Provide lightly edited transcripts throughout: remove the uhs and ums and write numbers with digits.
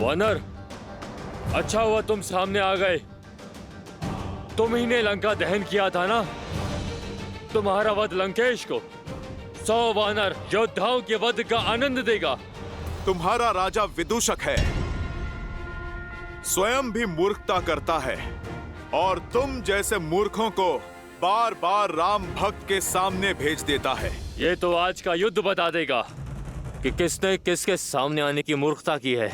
वानर, अच्छा हुआ तुम सामने आ गए। तुम ही ने लंका दहन किया था ना? तुम्हारा वध लंकेश को 100 वानर योद्धाओं के वध का आनंद देगा। तुम्हारा राजा विदूषक है, स्वयं भी मूर्खता करता है और तुम जैसे मूर्खों को बार बार राम भक्त के सामने भेज देता है। ये तो आज का युद्ध बता देगा कि किसने किसके सामने आने की मूर्खता की है।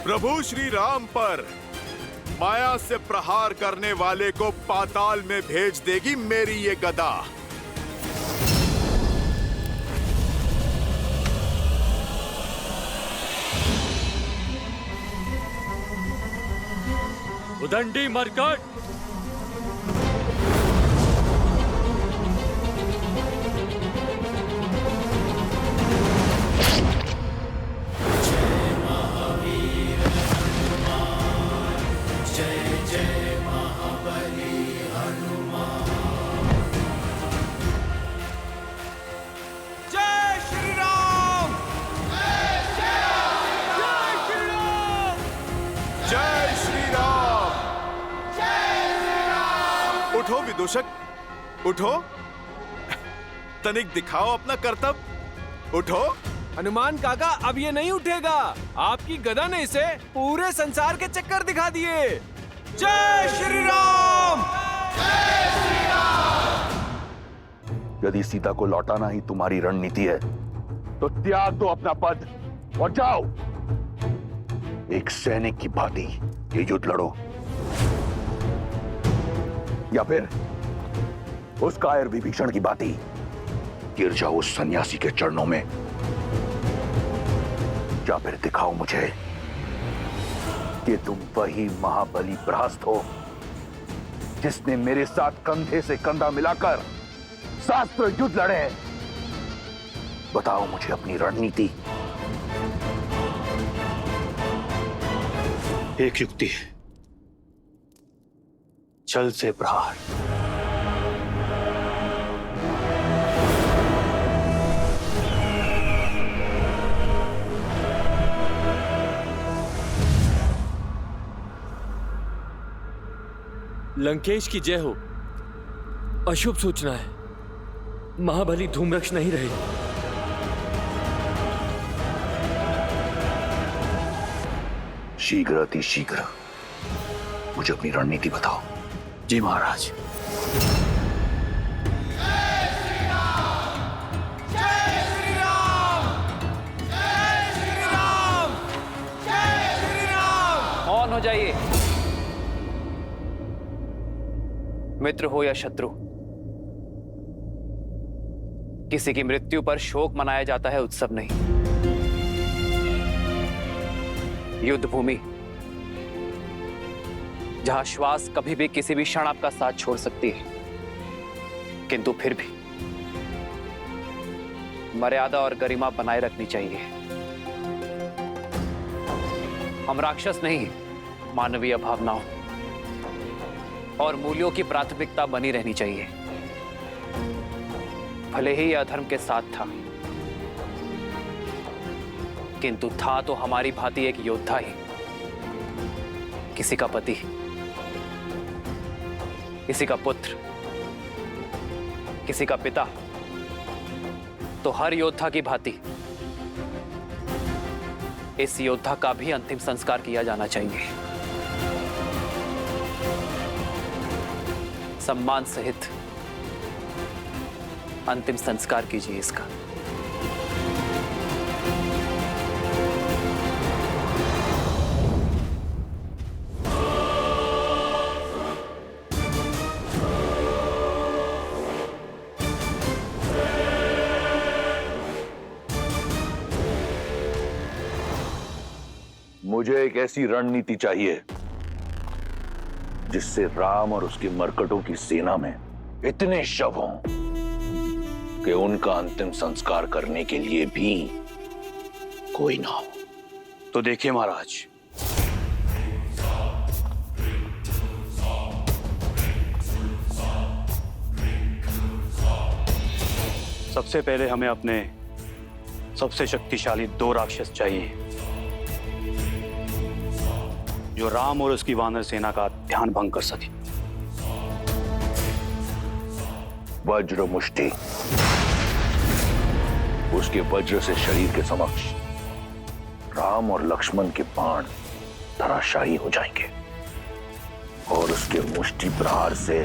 प्रभु श्री राम पर माया से प्रहार करने वाले को पाताल में भेज देगी मेरी ये गदा। उदंडी मरकट, उठो विदूषक, उठो, तनिक दिखाओ अपना कर्तव्य। उठो। हनुमान काका, अब ये नहीं उठेगा। आपकी गदा ने इसे पूरे संसार के चक्कर दिखा दिए। जय श्री राम! जय श्री राम! यदि सीता को लौटाना ही तुम्हारी रणनीति है तो त्याग दो अपना पद और जाओ, एक सैनिक की भांति ये युद्ध लड़ो, या फिर उस कायर विभीषण की भांति गिर जाओ उस सन्यासी के चरणों में, या फिर दिखाओ मुझे कि तुम वही महाबली प्रहस्त हो जिसने मेरे साथ कंधे से कंधा मिलाकर शास्त्र युद्ध लड़े। बताओ मुझे अपनी रणनीति। एक युक्ति है, छल से प्रहार। लंकेश की जय हो। अशुभ सूचना है, महाबली धूम्रक्ष नहीं रहे। शीघ्र अति शीघ्र मुझे अपनी रणनीति बताओ। जी महाराज। मौन हो जाइए। मित्र हो या शत्रु, किसी की मृत्यु पर शोक मनाया जाता है, उत्सव नहीं। युद्ध भूमि जहां श्वास कभी भी किसी भी क्षण आपका साथ छोड़ सकती है, किंतु फिर भी मर्यादा और गरिमा बनाए रखनी चाहिए। हम राक्षस नहीं, मानवीय भावनाओं और मूल्यों की प्राथमिकता बनी रहनी चाहिए। भले ही यह अधर्म के साथ था, किंतु था तो हमारी भांति एक योद्धा ही, किसी का पति, किसी का पुत्र, किसी का पिता। तो हर योद्धा की भांति इस योद्धा का भी अंतिम संस्कार किया जाना चाहिए। सम्मान सहित अंतिम संस्कार कीजिए इसका। मुझे एक ऐसी रणनीति चाहिए जिससे राम और उसके मरकटों की सेना में इतने शव हों कि उनका अंतिम संस्कार करने के लिए भी कोई ना हो। तो देखिए महाराज, सबसे पहले हमें अपने सबसे शक्तिशाली 2 राक्षस चाहिए जो राम और उसकी वानर सेना का ध्यान भंग कर सके। वज्र मुष्टि, उसके वज्र से शरीर के समक्ष राम और लक्ष्मण के बाण धराशायी हो जाएंगे और उसके मुष्टि प्रहार से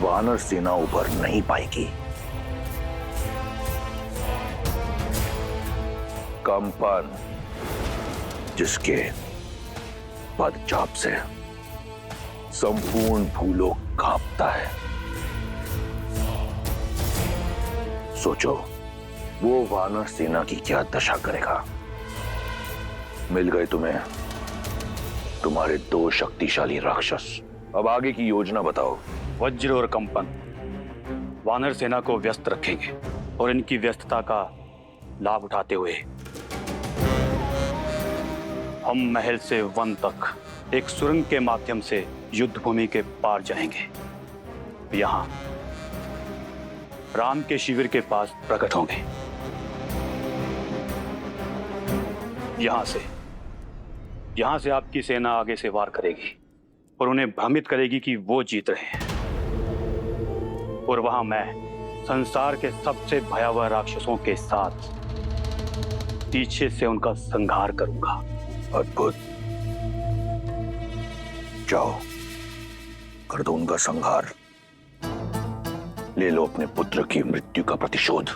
वानर सेना उभर नहीं पाएगी। कंपन, जिसके पदचाप से संपूर्ण भूलोक कांपता है। सोचो वो वानर सेना की क्या दशा करेगा। मिल गए तुम्हें तुम्हारे 2 शक्तिशाली राक्षस। अब आगे की योजना बताओ। वज्र और कंपन वानर सेना को व्यस्त रखेंगे और इनकी व्यस्तता का लाभ उठाते हुए हम महल से वन तक एक सुरंग के माध्यम से युद्ध भूमि के पार जाएंगे। यहां राम के शिविर के पास प्रकट होंगे। यहां से आपकी सेना आगे से वार करेगी और उन्हें भ्रमित करेगी कि वो जीत रहे हैं। और वहां मैं संसार के सबसे भयावह राक्षसों के साथ पीछे से उनका संहार करूंगा। अद्भुत, जाओ कर दो उनका संहार। ले लो अपने पुत्र की मृत्यु का प्रतिशोध।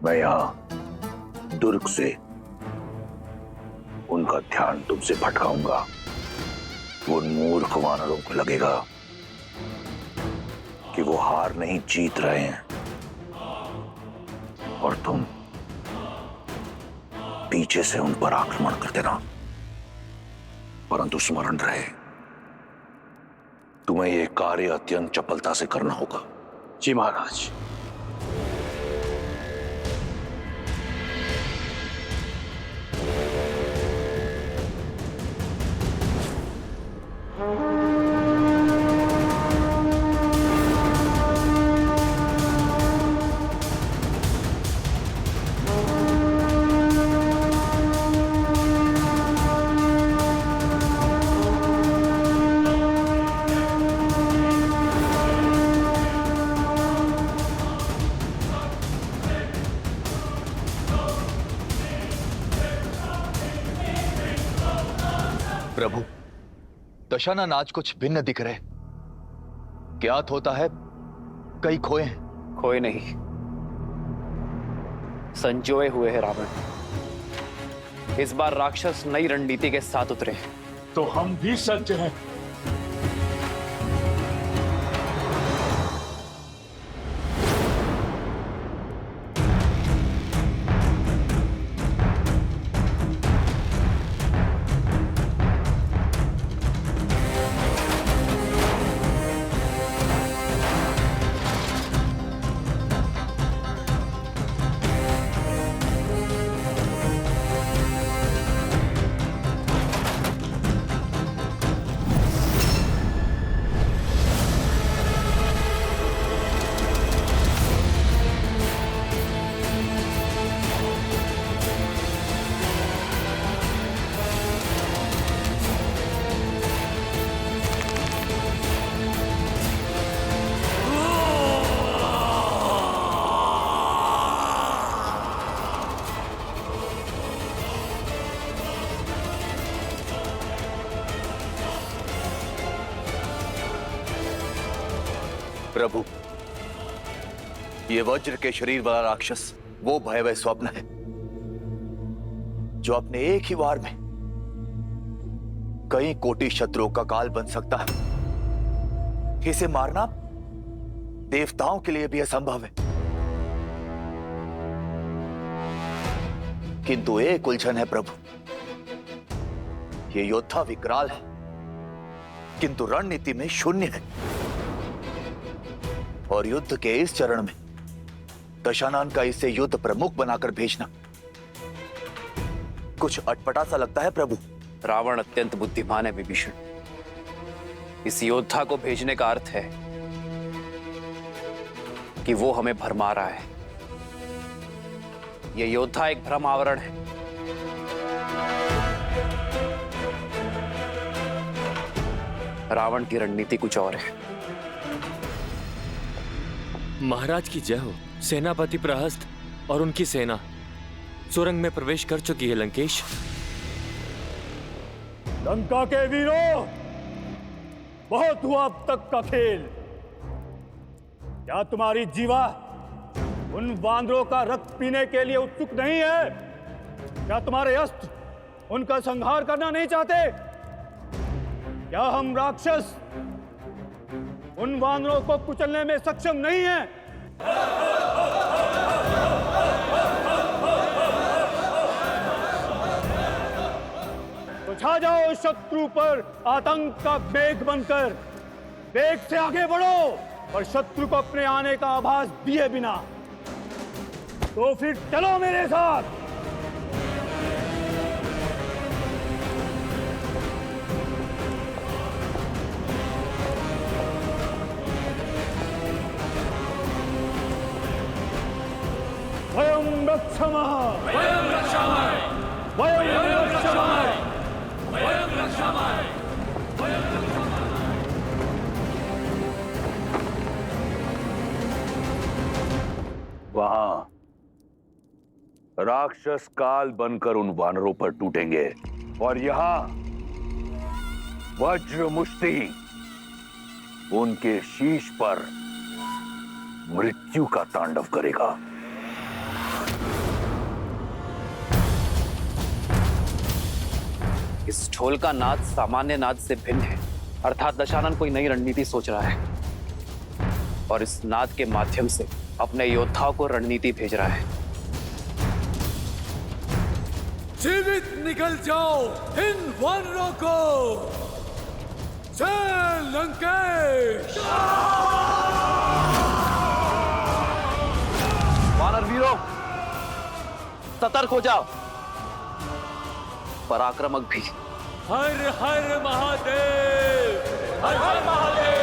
मैं यहां दुर्ग से उनका ध्यान तुमसे भटकाऊंगा। उन मूर्ख वानरों को लगेगा कि वो हार नहीं जीत रहे हैं और तुम पीछे से उन पर आक्रमण कर देना। परंतु स्मरण रहे, तुम्हें यह कार्य अत्यंत चपलता से करना होगा। जी महाराज। प्रभु, दशाना नाच कुछ भिन्न दिख रहे। ज्ञात होता है कई खोए हैं। खोए नहीं, संजोए हुए हैं रावण। इस बार राक्षस नई रणनीति के साथ उतरे हैं। तो हम भी सज्ज हैं। प्रभु, ये वज्र के शरीर वाला राक्षस वो भयावह स्वप्न है जो अपने एक ही वार में कई कोटि शत्रुओं का काल बन सकता है। इसे मारना देवताओं के लिए भी असंभव है। किंतु एक उलझन है प्रभु, ये योद्धा विकराल है किंतु रणनीति में शून्य है। और युद्ध के इस चरण में दशानन का इसे युद्ध प्रमुख बनाकर भेजना कुछ अटपटा सा लगता है प्रभु। रावण अत्यंत बुद्धिमान है विभीषण। इस योद्धा को भेजने का अर्थ है कि वो हमें भरमा रहा है। यह योद्धा एक भ्रम आवरण है। रावण की रणनीति कुछ और है। महाराज की जय हो। सेनापति प्रहस्त और उनकी सेना सुरंग में प्रवेश कर चुकी है। लंकेश, लंका के वीरों, बहुत हुआ अब तक का खेल। क्या तुम्हारी जीवा उन वानरों का रक्त पीने के लिए उत्सुक नहीं है? क्या तुम्हारे अस्त्र उनका संहार करना नहीं चाहते? क्या हम राक्षस उन वानरों को कुचलने में सक्षम नहीं हैं? तो छा जाओ शत्रु पर आतंक का मेघ बनकर। वेग से आगे बढ़ो और शत्रु को अपने आने का आभास दिए बिना। तो फिर चलो मेरे साथ। वयं रक्षामः, वयं रक्षामः, वयं रक्षामः, वयं रक्षामः, वयं रक्षामः। वहां राक्षस काल बनकर उन वानरों पर टूटेंगे और यहां वज्र मुष्टि उनके शीश पर मृत्यु का तांडव करेगा। इस ढोल का नाद सामान्य नाद से भिन्न है। अर्थात दशानन कोई नई रणनीति सोच रहा है और इस नाद के माध्यम से अपने योद्धाओं को रणनीति भेज रहा है। जीवित निकल जाओ इन वानरों को। जय लंकेश। वानर वीरों, सतर्क हो जाओ। पराक्रमक भी। हर हर महादेव, हर हर महादेव।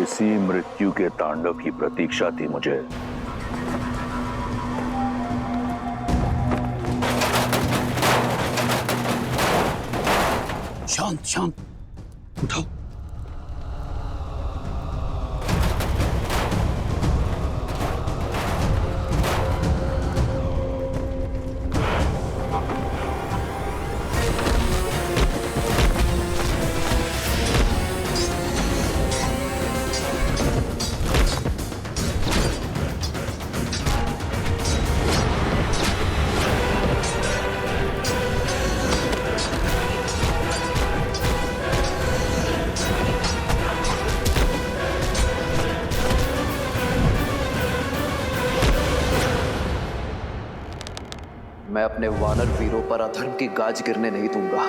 इसी मृत्यु के तांडव की प्रतीक्षा थी मुझे। शांत शांत, उठाओ। मैं अपने वानर वीरों पर अधर्म की गाज गिरने नहीं दूंगा।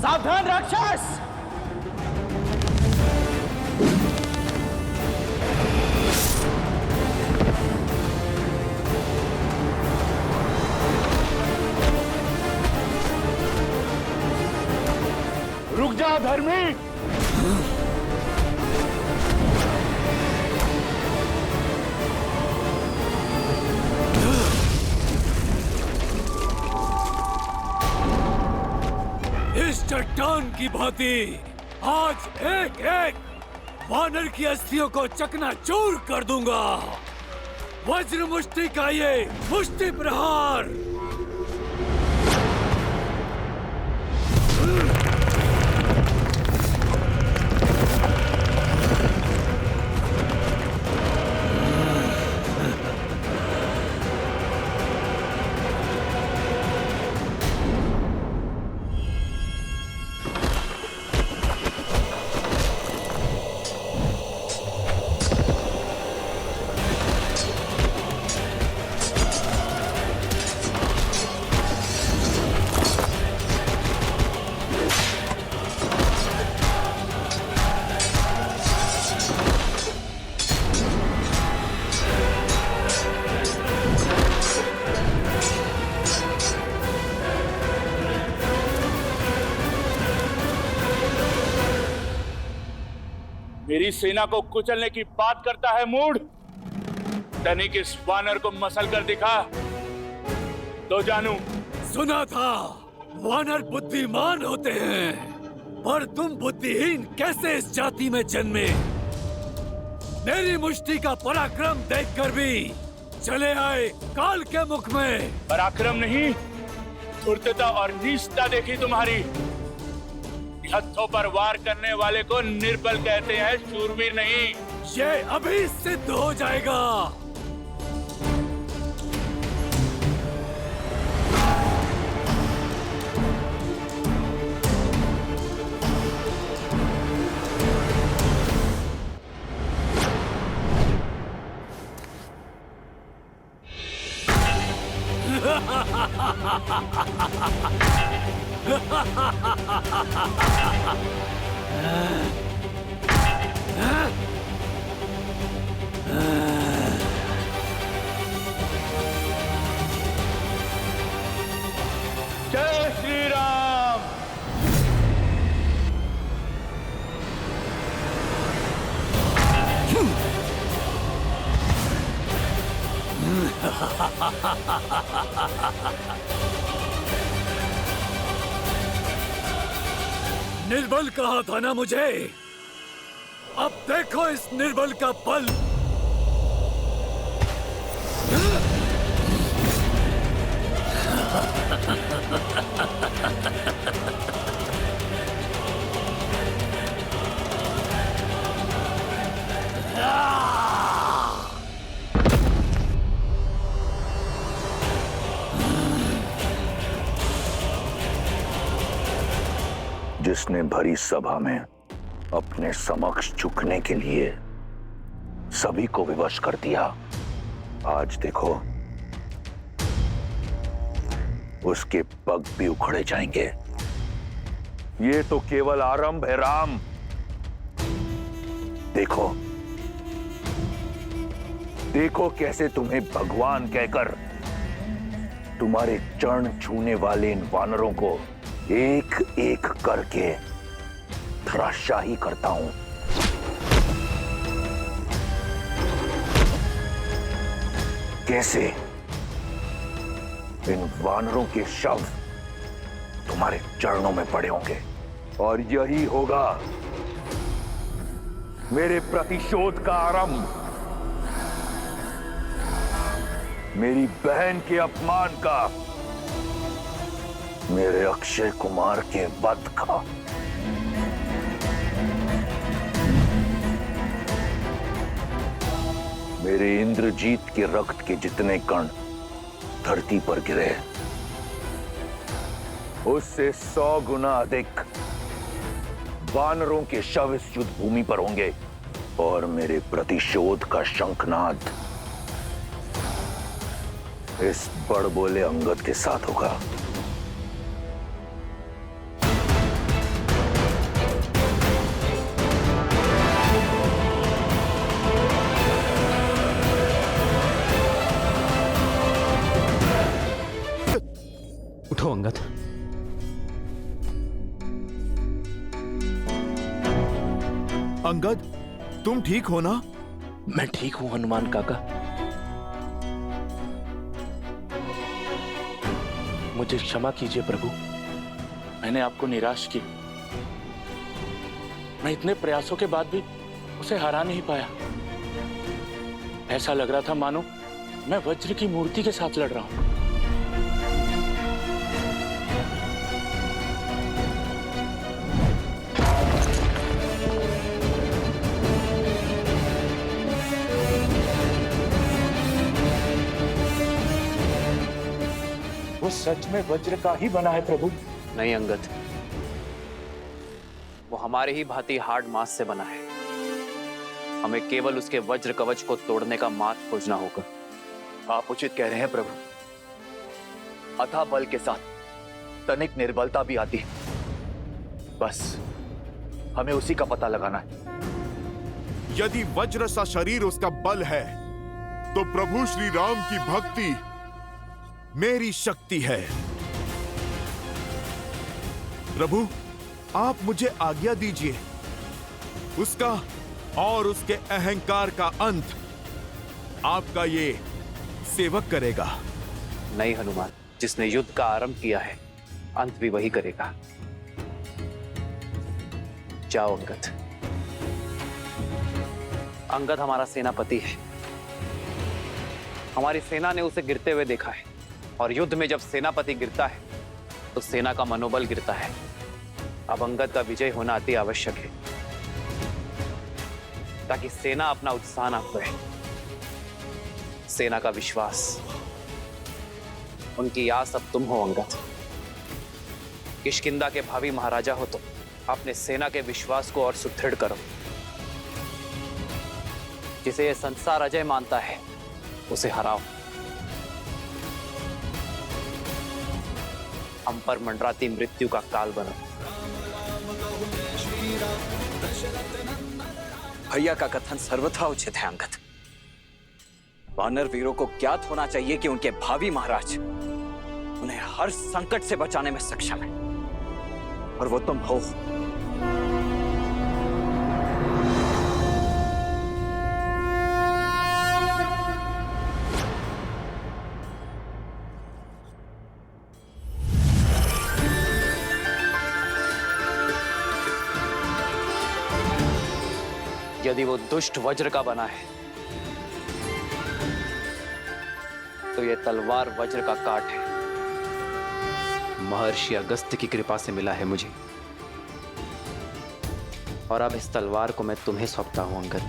सावधान राक्षस! रुक जा धर्मी। इस चट्टान की भांति आज एक एक वानर की अस्थियों को चकनाचूर कर दूंगा। वज्र मुष्टि का ये मुष्टि प्रहार। मेरी सेना को कुचलने की बात करता है मूढ़। तनिक इस वानर को मसल कर दिखा तो जानू। सुना था वानर बुद्धिमान होते हैं, पर तुम बुद्धिहीन कैसे इस जाति में जन्मे? मेरी मुष्टि का पराक्रम देखकर भी चले आए काल के मुख में। पराक्रम नहीं, धूर्तता और नीचता देखी तुम्हारी। हथों पर वार करने वाले को निर्बल कहते हैं, शूरवीर नहीं। ये अभी सिद्ध हो जाएगा। जय श्री राम। निर्बल कहा था ना मुझे? अब देखो इस निर्बल का बल। जिसने भरी सभा में अपने समक्ष झुकने के लिए सभी को विवश कर दिया, आज देखो उसके पग भी उखड़े जाएंगे। ये तो केवल आरंभ है राम। देखो देखो कैसे तुम्हें भगवान कहकर तुम्हारे चरण छूने वाले इन वानरों को एक एक करके धराशाही करता हूं। कैसे इन वानरों के शव तुम्हारे चरणों में पड़े होंगे, और यही होगा मेरे प्रतिशोध का आरंभ, मेरी बहन के अपमान का। मेरे अक्षय कुमार के वध का। मेरे इंद्रजीत के रक्त के जितने कण धरती पर गिरे, उससे 100 गुना अधिक वानरों के शव इस युद्ध भूमि पर होंगे और मेरे प्रतिशोध का शंखनाद इस बड़बोले अंगद के साथ होगा। उठो अंगद। अंगद, तुम ठीक हो ना? मैं ठीक हूं हनुमान काका। मुझे क्षमा कीजिए प्रभु, मैंने आपको निराश की। मैं इतने प्रयासों के बाद भी उसे हरा नहीं पाया। ऐसा लग रहा था मानो मैं वज्र की मूर्ति के साथ लड़ रहा हूं। वो सच में वज्र का ही बना है प्रभु? नहीं अंगद, वो हमारे ही भांति हार्ड मास से बना है। हमें केवल उसके वज्र कवच को तोड़ने का मार्ग खोजना होगा। आप उचित कह रहे हैं प्रभु। अथाह बल के साथ तनिक निर्बलता भी आती है। बस हमें उसी का पता लगाना है। यदि वज्र सा शरीर उसका बल है, तो प्रभु श्री राम की भक्ति मेरी शक्ति है। प्रभु, आप मुझे आज्ञा दीजिए। उसका और उसके अहंकार का अंत आपका ये सेवक करेगा। नहीं हनुमान, जिसने युद्ध का आरंभ किया है, अंत भी वही करेगा। जाओ अंगद। अंगद हमारा सेनापति है। हमारी सेना ने उसे गिरते हुए देखा है, और युद्ध में जब सेनापति गिरता है तो सेना का मनोबल गिरता है। अब अंगद का विजय होना अति आवश्यक है, ताकि सेना अपना उत्साह न खोए। सेना का विश्वास, उनकी आस अब तुम हो अंगद। किष्किंधा के भावी महाराजा हो तो अपने सेना के विश्वास को और सुदृढ़ करो। जिसे यह संसार अजय मानता है, उसे हराओ। हम पर मंडराती मृत्यु का काल बनो। भैया का कथन सर्वथा उचित है अंगद। वानर वीरों को ज्ञात होना चाहिए कि उनके भावी महाराज उन्हें हर संकट से बचाने में सक्षम है, और वो तुम हो। यदि वो दुष्ट वज्र का बना है, तो ये तलवार वज्र का काट है। महर्षि अगस्त्य की कृपा से मिला है मुझे, और अब इस तलवार को मैं तुम्हें सौंपता हूं अंगद।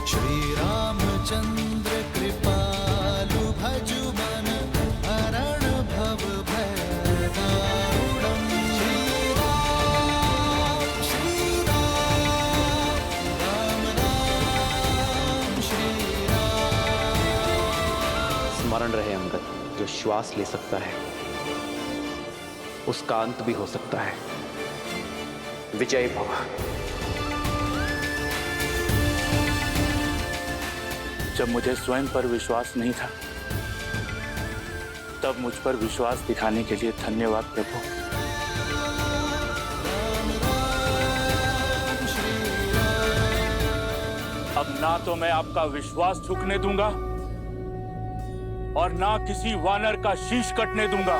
श्री रामचंद्र कृपालु भजु मन हरण भव भय दारुणम्। श्री राम राम श्री राम। स्मरण रहे अंगद, जो श्वास ले सकता है उसका अंत भी हो सकता है। विजय भव। जब मुझे स्वयं पर विश्वास नहीं था, तब मुझ पर विश्वास दिखाने के लिए धन्यवाद प्रभु। अब ना तो मैं आपका विश्वास झुकने दूंगा, और ना किसी वानर का शीश कटने दूंगा।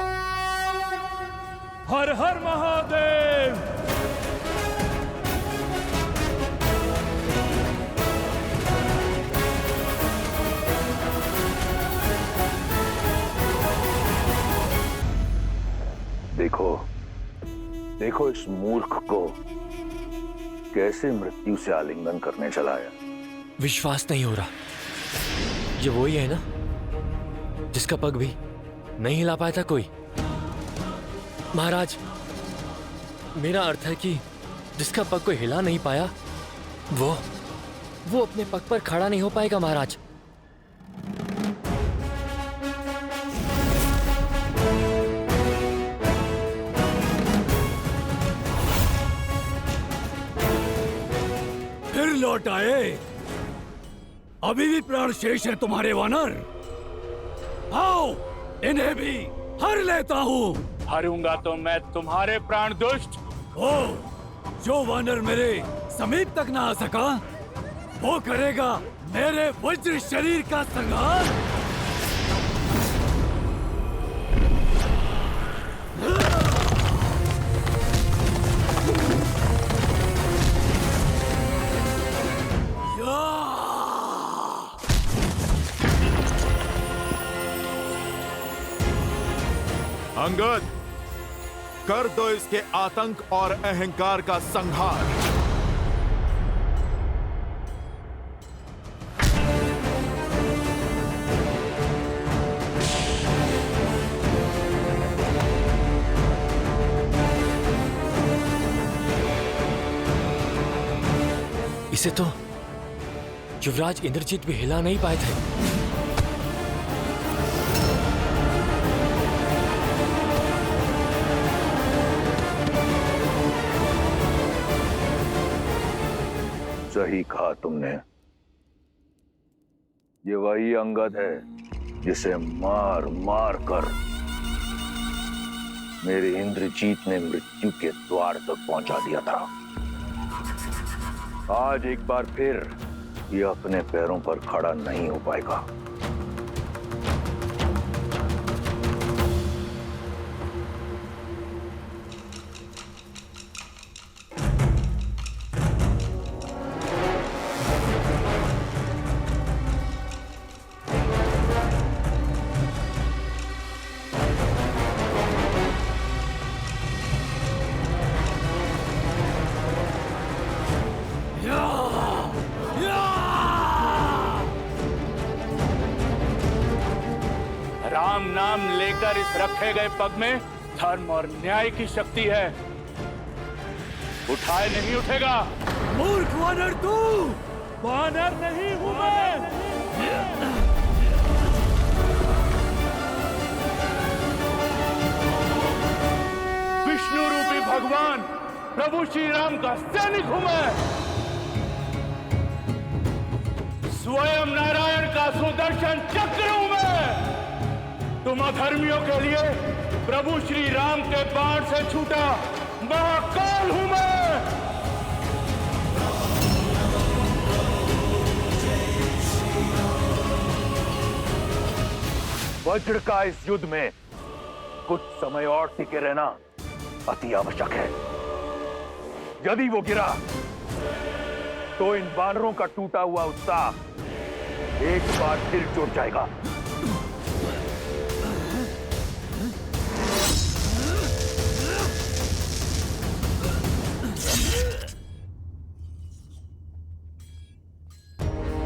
हर हर महादेव। देखो इस मूर्ख को कैसे मृत्यु से आलिंगन करने चलाया। विश्वास नहीं हो रहा, ये वही है ना जिसका पग भी नहीं हिला पाया था कोई। महाराज, मेरा अर्थ है कि जिसका पग कोई हिला नहीं पाया वो अपने पग पर खड़ा नहीं हो पाएगा महाराज। फिर लौट आए? अभी भी प्राण शेष है तुम्हारे वानर? आओ, इन्हें भी हर लेता हूँ। हरूंगा तो मैं तुम्हारे प्राण दुष्ट। ओ, जो वानर मेरे समीप तक ना आ सका, वो करेगा मेरे वज्र शरीर का संहार। अंगद, कर दो इसके आतंक और अहंकार का संहार। इसे तो युवराज इंद्रजीत भी हिला नहीं पाए थे। सही कहा तुमने, ये वही अंगद है जिसे मार मार कर मेरे इंद्रजीत ने मृत्यु के द्वार तक पहुंचा दिया था। आज एक बार फिर ये अपने पैरों पर खड़ा नहीं हो पाएगा। राम नाम लेकर इस रखे गए पग में धर्म और न्याय की शक्ति है। उठाए नहीं उठेगा। मूर्ख वानर तू! वानर नहीं हूं मैं। विष्णु रूपी भगवान प्रभु श्री राम का सैनिक हूं मैं। स्वयं नारायण का सुदर्शन चक्र हूं मैं। तुम अधर्मियों के लिए प्रभु श्री राम के बाण से छूटा महाकाल हूं मैं। वज्र का इस युद्ध में कुछ समय और टिके रहना अति आवश्यक है। यदि वो गिरा तो इन वानरों का टूटा हुआ उत्साह एक बार फिर जुट जाएगा।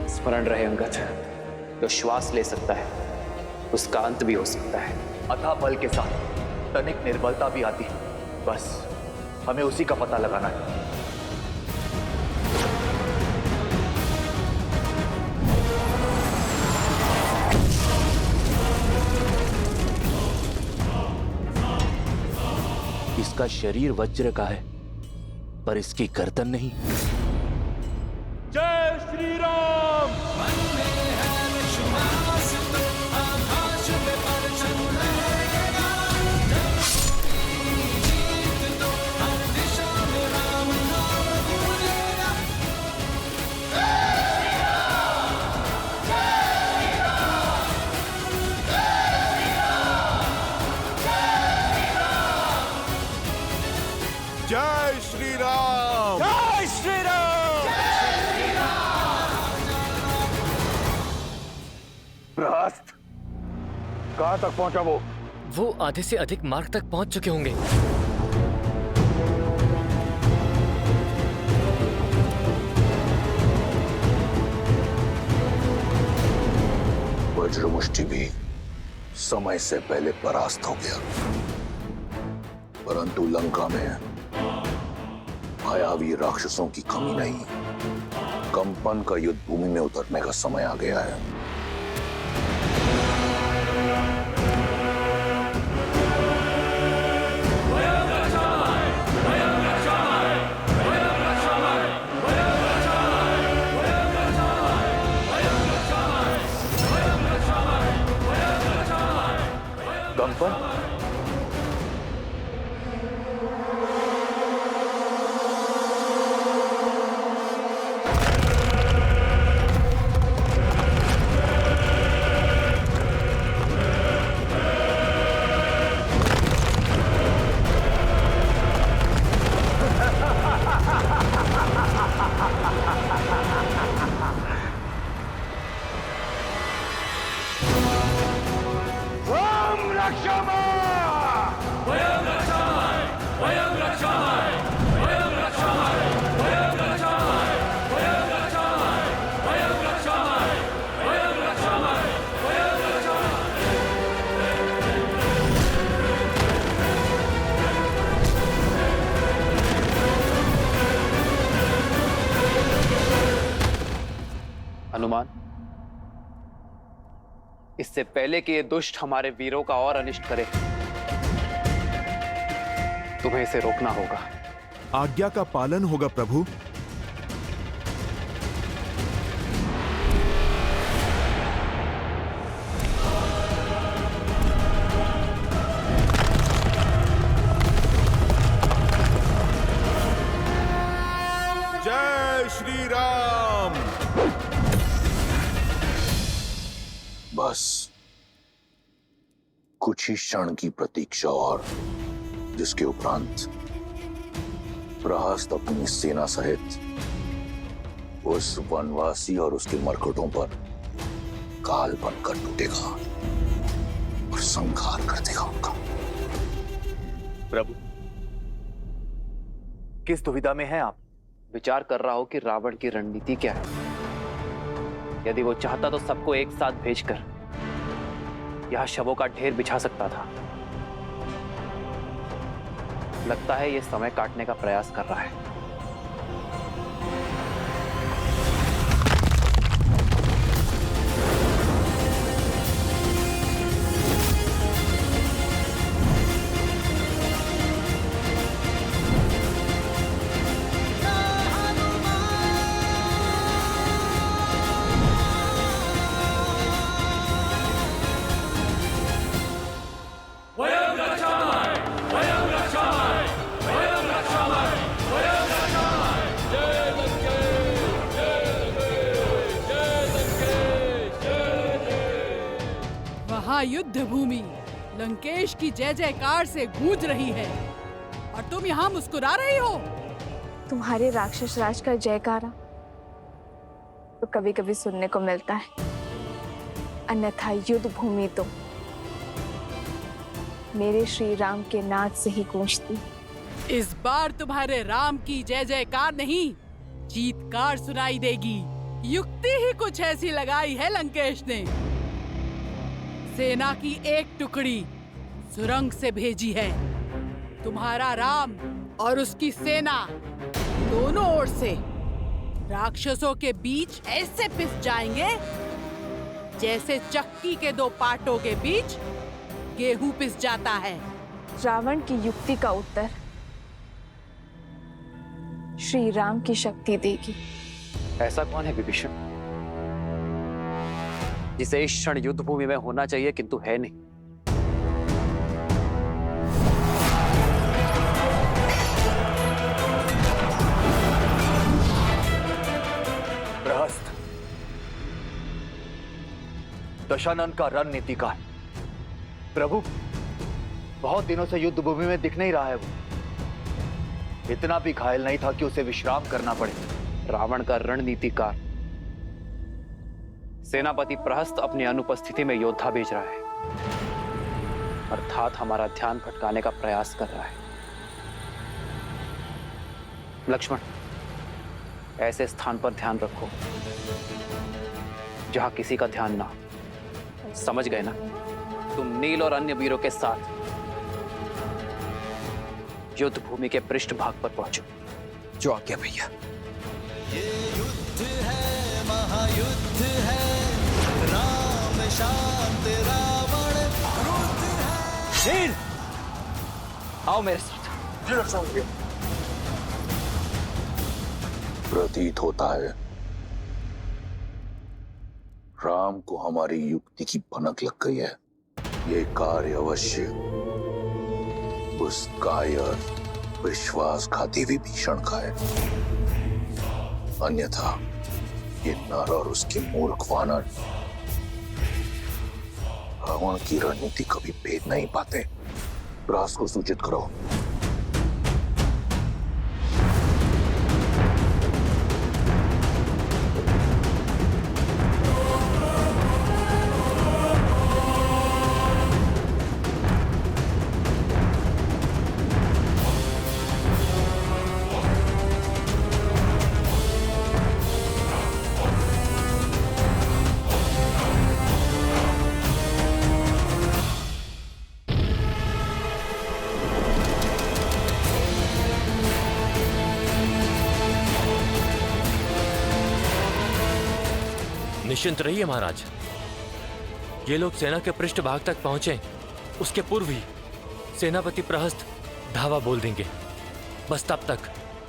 स्मरण रहे अंगद, जो श्वास ले सकता है उसका अंत भी हो सकता है। अथाह बल के साथ तनिक निर्बलता भी आती है, बस हमें उसी का पता लगाना है। इसका शरीर वज्र का है पर इसकी गर्दन नहीं। जय श्री राम। जय श्री राम। जय श्री राम। प्रहस्त, कहां तक पहुंचा वो? वो आधे से अधिक मार्ग तक पहुंच चुके होंगे। वज्रमुष्टि भी समय से पहले परास्त हो गया, परंतु लंका में मायावी राक्षसों की कमी नहीं। कंपन का युद्ध भूमि में उतरने का समय आ गया है। कंपन? हनुमान, इससे पहले कि ये दुष्ट हमारे वीरों का और अनिष्ट करे, तुम्हें इसे रोकना होगा। आज्ञा का पालन होगा प्रभु। जय श्री राम। बस कुछ ही क्षण की प्रतीक्षा और, जिसके उपरांत प्रहस्त अपनी सेना सहित उस वनवासी और उसके मरकटों पर काल बनकर टूटेगा और संहार कर देगा उनका। प्रभु, किस दुविधा में हैं आप? विचार कर रहा हो कि रावण की रणनीति क्या है। यदि वो चाहता तो सबको एक साथ भेजकर यहां शवों का ढेर बिछा सकता था। लगता है ये समय काटने का प्रयास कर रहा है। युद्ध भूमि लंकेश की जय जयकार से गूंज रही है और तुम यहाँ मुस्कुरा रही हो। तुम्हारे राक्षस राज का जयकारा तो कभी कभी सुनने को मिलता है, अन्यथा युद्ध भूमि तो मेरे श्री राम के नाद से ही गूंजती। इस बार तुम्हारे राम की जय जयकार नहीं, चीत्कार सुनाई देगी। युक्ति ही कुछ ऐसी लगाई है लंकेश ने। सेना की एक टुकड़ी सुरंग से भेजी है। तुम्हारा राम और उसकी सेना दोनों ओर से राक्षसों के बीच ऐसे पिस जाएंगे जैसे चक्की के दो पाटों के बीच गेहूं पिस जाता है। रावण की युक्ति का उत्तर श्री राम की शक्ति देगी। ऐसा कौन है विभीषण जिसे इस क्षण युद्ध भूमि में होना चाहिए किंतु है नहीं? प्रहस्त दशानन का रणनीतिकार। प्रभु, बहुत दिनों से युद्ध भूमि में दिख नहीं रहा है वो। इतना भी घायल नहीं था कि उसे विश्राम करना पड़े। रावण का रणनीतिकार सेनापति प्रहस्त अपनी अनुपस्थिति में योद्धा भेज रहा है, अर्थात हमारा ध्यान भटकाने का प्रयास कर रहा है। लक्ष्मण, ऐसे स्थान पर ध्यान रखो जहां किसी का ध्यान ना हो। समझ गए ना? तुम नील और अन्य वीरों के साथ युद्ध भूमि के पृष्ठभाग पर पहुंचो। जो आज्ञा भैया। ये युद्ध है, महायुद्ध है, राम शांत रावण क्रुद्ध है। शेर, आओ मेरे साथ। प्रतीत होता है राम को हमारी युक्ति की भनक लग गई है। ये कार्य अवश्य उस कायर विश्वासघाती विभीषण का है, अन्यथा ये नर और उसके मूर्ख वानर रावण की रणनीति कभी भेद नहीं पाते। रास को सूचित करो। निश्चिंत रहिए महाराज, ये लोग सेना के पृष्ठभाग तक पहुंचे उसके पूर्व ही सेनापति प्रहस्त धावा बोल देंगे। बस तब तक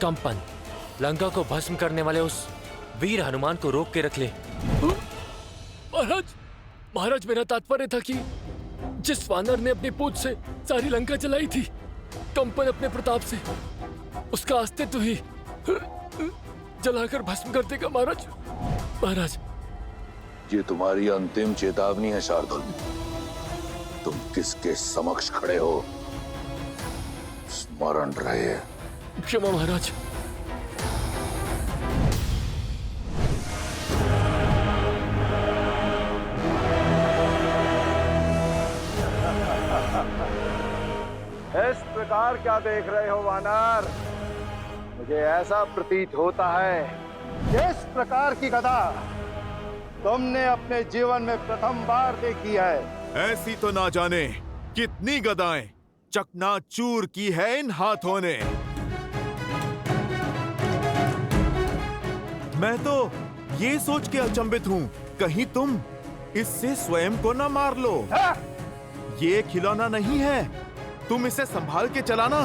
कंपन लंका को भस्म करने वाले उस वीर हनुमान को रोक के रख ले। महाराज मेरा तात्पर्य था कि जिस वानर ने अपनी पूंछ से सारी लंका जलाई थी, कंपन अपने प्रताप से उसका अस्तित्व ही जलाकर भस्म कर देगा। महाराज ये तुम्हारी अंतिम चेतावनी है शार्दुल। तुम किसके समक्ष खड़े हो स्मरण रहे। क्षमा महाराज। इस प्रकार क्या देख रहे हो वानर? मुझे ऐसा प्रतीत होता है कि इस प्रकार की गदा तुमने अपने जीवन में प्रथम बार देखी है। ऐसी तो ना जाने कितनी गदाएं चकनाचूर की है इन हाथों ने। मैं तो ये सोच के अचंभित हूँ, कहीं तुम इससे स्वयं को न मार लो। ये खिलौना नहीं है, तुम इसे संभाल के चलाना।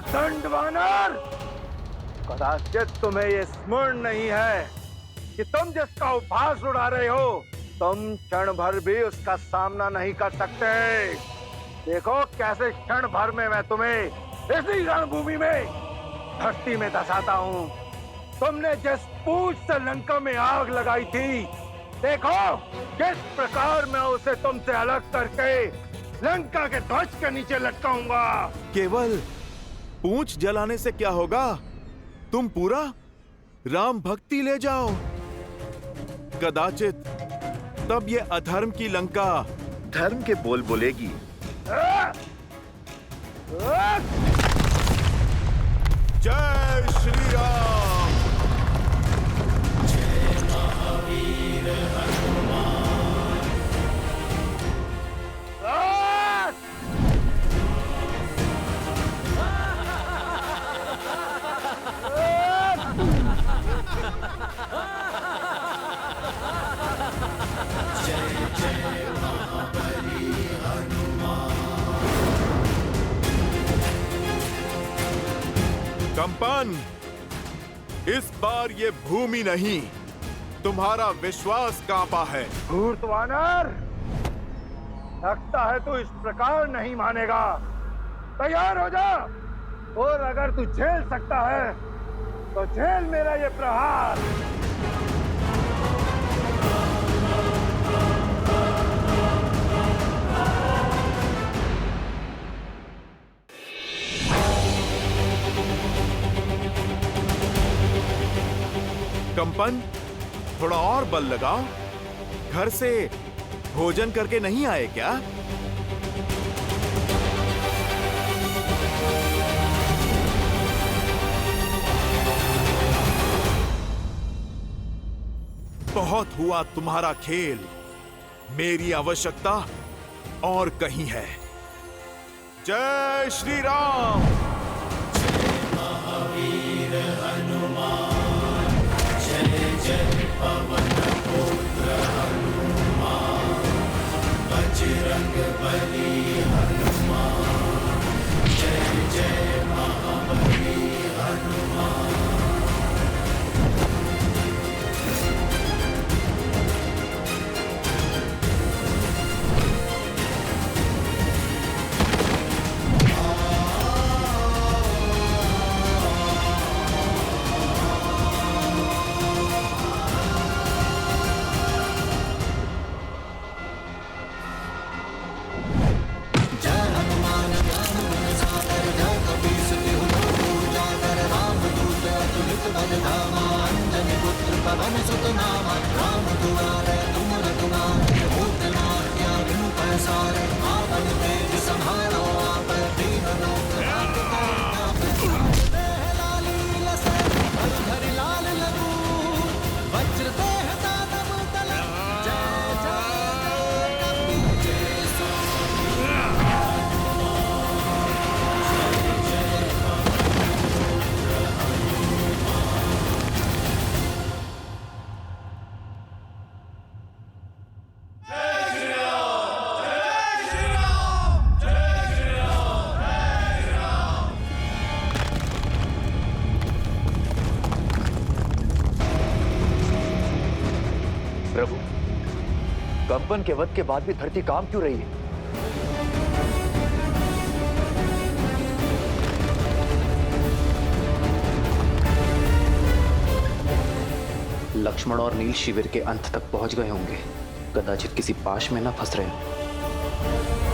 दंड वानर, कदाचित तुम्हें ये स्मरण नहीं है कि तुम जिसका उपहास उड़ा रहे हो, तुम क्षण भर भी उसका सामना नहीं कर सकते। देखो कैसे क्षण भर में मैं तुम्हें इसी रणभूमि में धरती में धसाता हूँ। तुमने जिस पूंछ से लंका में आग लगाई थी, देखो किस प्रकार मैं उसे तुमसे अलग करके लंका के ध्वज के नीचे लटकाऊंगा। केवल पूंछ जलाने से क्या होगा, तुम पूरा राम भक्ति ले जाओ। कदाचित तब ये अधर्म की लंका धर्म के बोल बोलेगी। जय श्री राम। जय महावीर हनुमान। कंपन, इस बार ये भूमि नहीं, तुम्हारा विश्वास कांपा है। धूर्त वानर, लगता है तू इस प्रकार नहीं मानेगा। तैयार हो जा, और अगर तू झेल सकता है तो झेल मेरा ये प्रहार। कंपन, थोड़ा और बल लगाओ। घर से भोजन करके नहीं आए क्या? बहुत हुआ तुम्हारा खेल। मेरी आवश्यकता और कहीं है। जय श्री राम। महावीर हनुमान, जय जय पवन पुत्र हनुमान, बजरंग बली हनुमान, जय जय महाबली हनुमान। प्रभु, कंपन के वध के बाद भी धरती काम क्यों रही है? लक्ष्मण और नील शिविर के अंत तक पहुंच गए होंगे। कदाचित किसी पाश में ना फंस रहे हो।